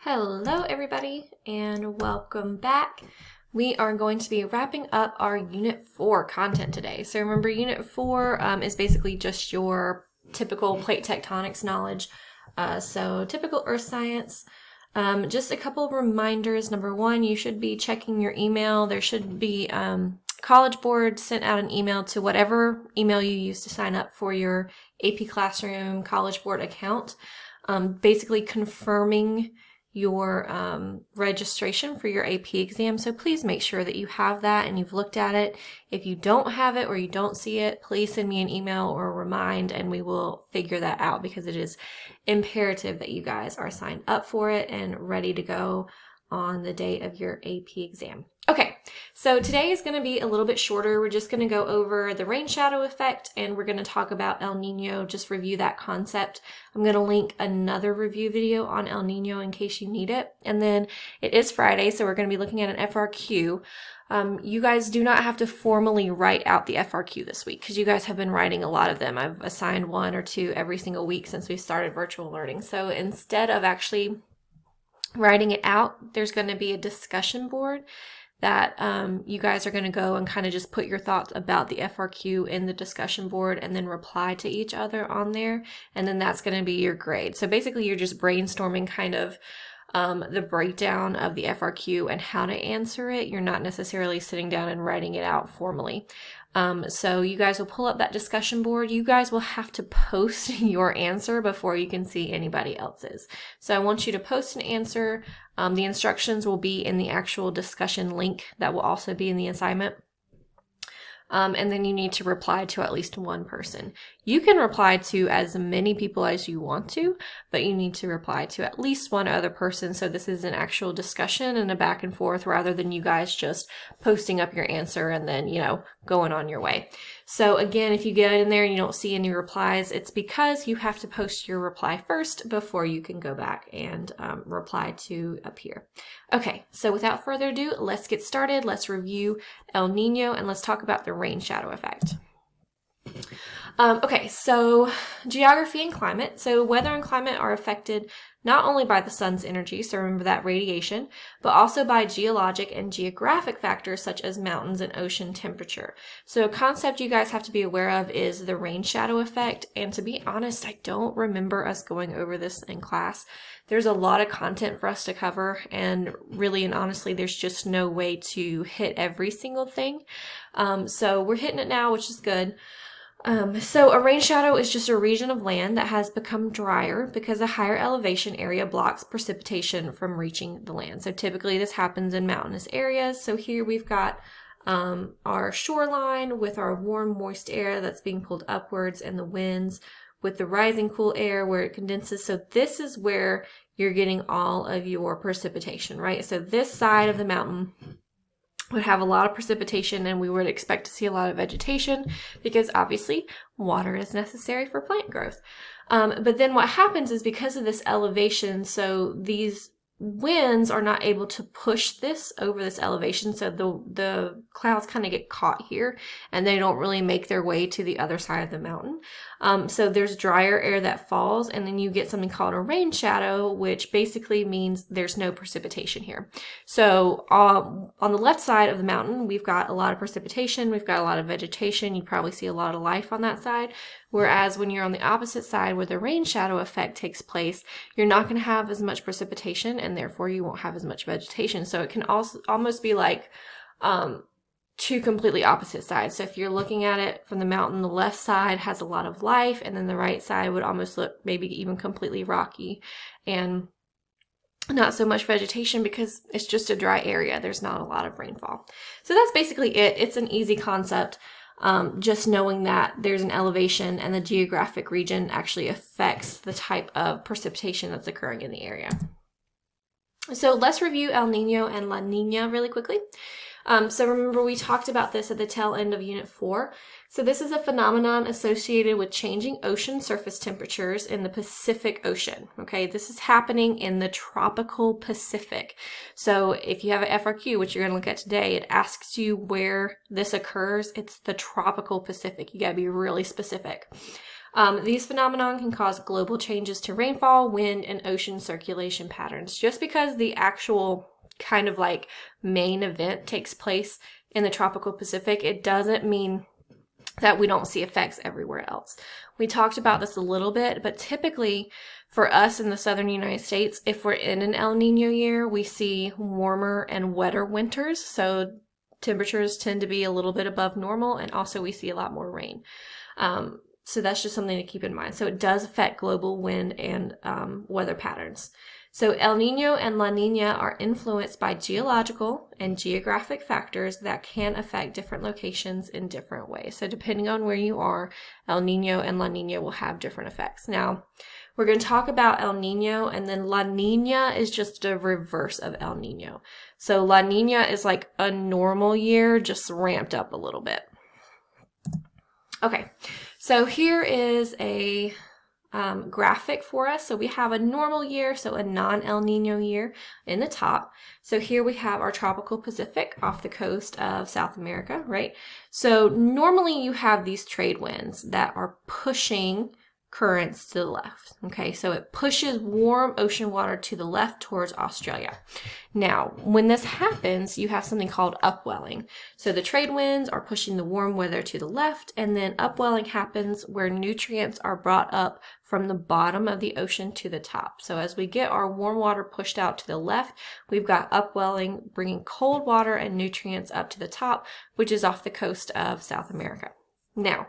Hello everybody and welcome back. We are going to be wrapping up our Unit 4 content today. So remember, Unit 4 is basically just your typical plate tectonics knowledge. So typical earth science. Just a couple of reminders. Number one, you should be checking your email. There should be College Board sent out an email to whatever email you use to sign up for your AP Classroom College Board account, basically confirming your registration for your AP exam. So please make sure that you have that and you've looked at it. If you don't have it or you don't see it, please send me an email or a remind and we will figure that out, because it is imperative that you guys are signed up for it and ready to go on the day of your AP exam. Okay, so today is going to be a little bit shorter. We're just going to go over the Rainshadow Effect and we're going to talk about El Nino, just review that concept. I'm going to link another review video on El Nino in case you need it. And then it is Friday, so we're going to be looking at an FRQ. You guys do not have to formally write out the FRQ this week because you guys have been writing a lot of them. I've assigned 1 or 2 every single week since we started virtual learning. So instead of actually writing it out, there's going to be a discussion board that you guys are going to go and kind of just put your thoughts about the FRQ in the discussion board and then reply to each other on there. And then that's going to be your grade. So basically you're just brainstorming kind of the breakdown of the FRQ and how to answer it. You're not necessarily sitting down and writing it out formally. So you guys will pull up that discussion board. You guys will have to post your answer before you can see anybody else's. So I want you to post an answer. The instructions will be in the actual discussion link that will also be in the assignment. And then you need to reply to at least one person. You can reply to as many people as you want to, but you need to reply to at least one other person. So this is an actual discussion and a back and forth rather than you guys just posting up your answer and then, going on your way. So again, if you get in there and you don't see any replies, it's because you have to post your reply first before you can go back and reply to up here. Okay, so without further ado, let's get started. Let's review El Nino and let's talk about the Rainshadow Effect. Okay, so geography and climate. So weather and climate are affected not only by the sun's energy, so remember that radiation, but also by geologic and geographic factors such as mountains and ocean temperature. So a concept you guys have to be aware of is the Rainshadow Effect. And to be honest, I don't remember us going over this in class. There's a lot of content for us to cover, and really and honestly, there's just no way to hit every single thing. So we're hitting it now, which is good. So a rain shadow is just a region of land that has become drier because a higher elevation area blocks precipitation from reaching the land. So typically this happens in mountainous areas. So here we've got our shoreline with our warm, moist air that's being pulled upwards and the winds with the rising cool air where it condenses. So this is where you're getting all of your precipitation, right? So this side of the mountain would have a lot of precipitation and we would expect to see a lot of vegetation because obviously water is necessary for plant growth. But then what happens is because of this elevation, so these winds are not able to push this over this elevation, so the clouds kind of get caught here and they don't really make their way to the other side of the mountain. So there's drier air that falls and then you get something called a rain shadow, which basically means there's no precipitation here. So on the left side of the mountain, we've got a lot of precipitation, we've got a lot of vegetation, you probably see a lot of life on that side. Whereas when you're on the opposite side where the rain shadow effect takes place, you're not going to have as much precipitation and therefore you won't have as much vegetation. So it can also almost be like two completely opposite sides. So if you're looking at it from the mountain, the left side has a lot of life and then the right side would almost look maybe even completely rocky and not so much vegetation because it's just a dry area. There's not a lot of rainfall. So that's basically it. It's an easy concept. Just knowing that there's an elevation and the geographic region actually affects the type of precipitation that's occurring in the area. So let's review El Nino and La Nina really quickly. So remember we talked about this at the tail end of Unit 4. So this is a phenomenon associated with changing ocean surface temperatures in the Pacific Ocean. Okay, this is happening in the tropical Pacific. So if you have an FRQ, which you're going to look at today, it asks you where this occurs. It's the tropical Pacific. You got to be really specific. These phenomena can cause global changes to rainfall, wind, and ocean circulation patterns. Just because the actual kind of like main event takes place in the tropical Pacific, it doesn't mean that we don't see effects everywhere else. We talked about this a little bit, but typically for us in the southern United States, if we're in an El Nino year, we see warmer and wetter winters. So temperatures tend to be a little bit above normal, and also we see a lot more rain. So that's just something to keep in mind. So it does affect global wind and weather patterns. So El Nino and La Nina are influenced by geological and geographic factors that can affect different locations in different ways. So depending on where you are, El Nino and La Nina will have different effects. Now, we're going to talk about El Nino, and then La Nina is just a reverse of El Nino. So La Nina is like a normal year, just ramped up a little bit. Okay, so here is a graphic for us. So we have a normal year, so a non-El Nino year in the top. So here we have our tropical Pacific off the coast of South America, right? So normally you have these trade winds that are pushing currents to the left. Okay, so it pushes warm ocean water to the left towards Australia. Now, when this happens, you have something called upwelling. So the trade winds are pushing the warm weather to the left, and then upwelling happens where nutrients are brought up from the bottom of the ocean to the top. So as we get our warm water pushed out to the left, we've got upwelling bringing cold water and nutrients up to the top, which is off the coast of South America. Now,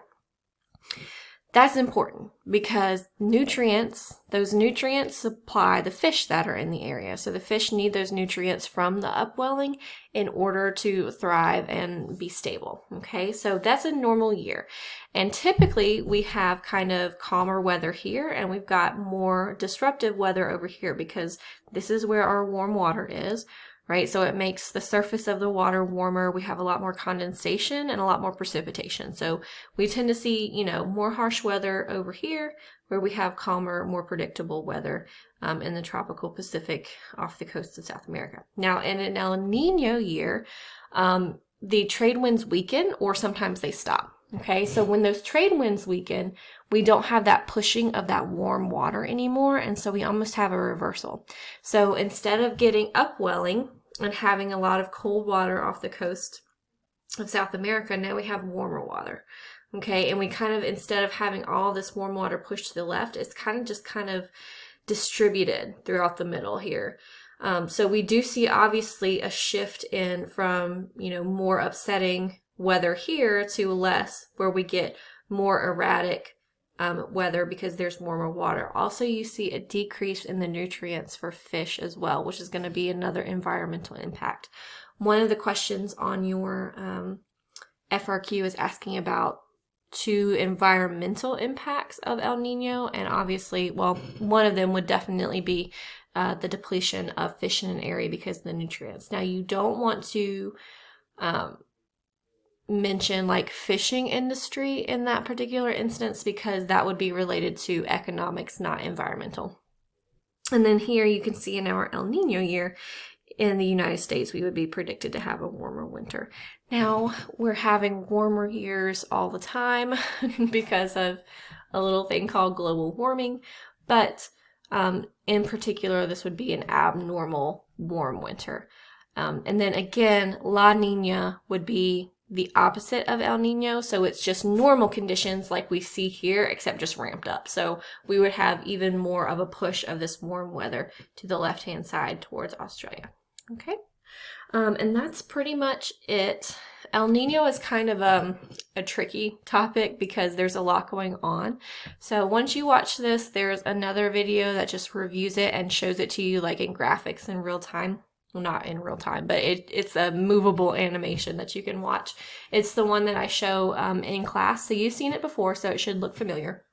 that's important because those nutrients supply the fish that are in the area. So the fish need those nutrients from the upwelling in order to thrive and be stable. Okay, so that's a normal year. And typically we have kind of calmer weather here, and we've got more disruptive weather over here because this is where our warm water is. Right, so it makes the surface of the water warmer. We have a lot more condensation and a lot more precipitation. So we tend to see, more harsh weather over here where we have calmer, more predictable weather in the tropical Pacific off the coast of South America. Now, in an El Nino year, the trade winds weaken or sometimes they stop. Okay, so when those trade winds weaken, we don't have that pushing of that warm water anymore, and so we almost have a reversal. So instead of getting upwelling and having a lot of cold water off the coast of South America, now we have warmer water. Okay, and we kind of, instead of having all this warm water pushed to the left, it's kind of distributed throughout the middle here. So we do see obviously a shift in from, more upsetting weather here to less, where we get more erratic weather because there's warmer water. Also, you see a decrease in the nutrients for fish as well, which is going to be another environmental impact. One of the questions on your FRQ is asking about 2 environmental impacts of El Nino, and obviously, one of them would definitely be the depletion of fish in an area because of the nutrients. Now, you don't want to mention like fishing industry in that particular instance because that would be related to economics, not environmental. And then here you can see in our El Nino year in the United States, we would be predicted to have a warmer winter. Now we're having warmer years all the time because of a little thing called global warming, but in particular, this would be an abnormal warm winter. And then again, La Nina would be the opposite of El Nino, so it's just normal conditions like we see here, except just ramped up. So we would have even more of a push of this warm weather to the left-hand side towards Australia. Okay, and that's pretty much it. El Nino is kind of a tricky topic because there's a lot going on. So once you watch this, there's another video that just reviews it and shows it to you like in graphics in real time. Well, not in real time, but it's a movable animation that you can watch. It's the one that I show in class, so you've seen it before, so it should look familiar.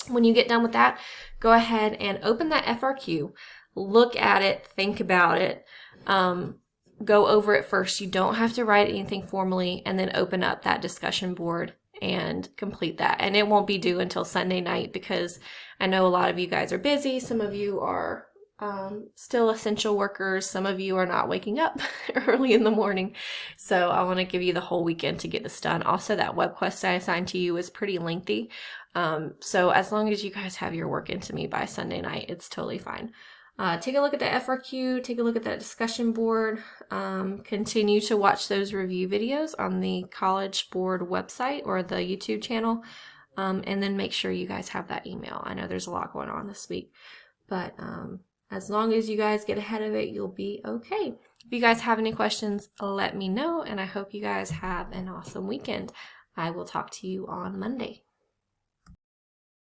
When you get done with that, go ahead and open that FRQ, look at it, think about it, go over it first. You don't have to write anything formally, and then open up that discussion board and complete that. And it won't be due until Sunday night because I know a lot of you guys are busy. Some of you are still essential workers. Some of you are not waking up early in the morning. So I want to give you the whole weekend to get this done. Also, that web quest I assigned to you is pretty lengthy. So as long as you guys have your work into me by Sunday night, it's totally fine. Take a look at the FRQ, take a look at that discussion board, continue to watch those review videos on the College Board website or the YouTube channel, and then make sure you guys have that email. I know there's a lot going on this week, but as long as you guys get ahead of it, you'll be okay. If you guys have any questions, let me know, and I hope you guys have an awesome weekend. I will talk to you on Monday.